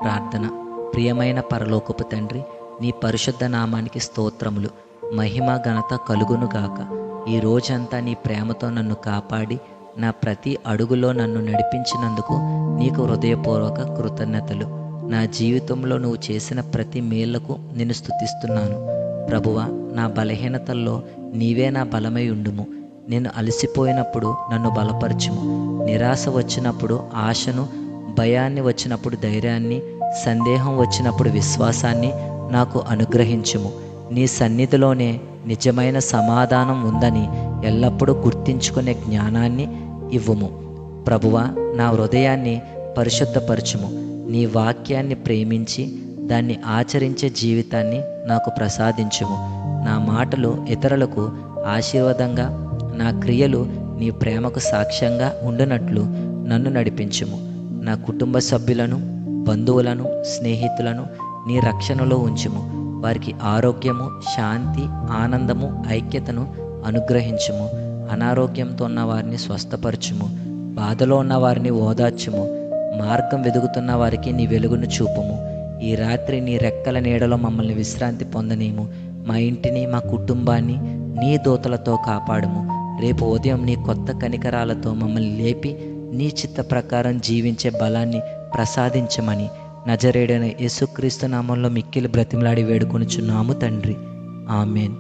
ప్రార్థన. ప్రియమైన పరలోకపు తండ్రి, నీ పరిశుద్ధ నామానికి స్తోత్రములు. మహిమ ఘనత కలుగునుగాక. ఈ రోజంతా నీ ప్రేమతో నన్ను కాపాడి నా ప్రతి అడుగులో నన్ను నడిపించినందుకు నీకు హృదయపూర్వక కృతజ్ఞతలు. నా జీవితంలో నువ్వు చేసిన ప్రతి మేళ్లకు నేను స్తుతిస్తున్నాను. ప్రభువా, నా బలహీనతల్లో నీవే నా బలమై ఉండుము. నేను అలసిపోయినప్పుడు నన్ను బలపరచుము. నిరాశ వచ్చినప్పుడు ఆశను, భయాన్ని వచ్చినప్పుడు ధైర్యాన్ని, సందేహం వచ్చినప్పుడు విశ్వాసాన్ని నాకు అనుగ్రహించుము. నీ సన్నిధిలోనే నిజమైన సమాధానం ఉందని ఎల్లప్పుడూ గుర్తించుకునే జ్ఞానాన్ని ఇవ్వుము. ప్రభువా, నా హృదయాన్ని పరిశుద్ధపరచుము. నీ వాక్యాన్ని ప్రేమించి దాన్ని ఆచరించే జీవితాన్ని నాకు ప్రసాదించుము. నా మాటలు ఇతరులకు ఆశీర్వాదంగా, నా క్రియలు నీ ప్రేమకు సాక్ష్యంగా ఉండునట్లు నన్ను నడిపించుము. నా కుటుంబ సభ్యులను, బంధువులను, స్నేహితులను నీ రక్షణలో ఉంచుము. వారికి ఆరోగ్యము, శాంతి, ఆనందము, ఐక్యతను అనుగ్రహించుము. అనారోగ్యంతో ఉన్న వారిని స్వస్థపరచుము. బాధలో ఉన్న వారిని ఓదార్చుము. మార్గం వెదుగుతున్న వారికి నీ వెలుగును చూపుము. ఈ రాత్రి నీ రెక్కల నీడలో మమ్మల్ని విశ్రాంతి పొందనీము. మా ఇంటిని, మా కుటుంబాన్ని నీ దూతలతో కాపాడుము. రేపు ఉదయం నీ కొత్త కనికరాలతో మమ్మల్ని లేపి నీ చిత్త ప్రకారం జీవించే బలాన్ని ప్రసాదించమని నజరేయుడైన యేసుక్రీస్తు నామంలో మిక్కిలి బ్రతిమలాడి వేడుకొనుచున్నాము తండ్రి. ఆమేన్.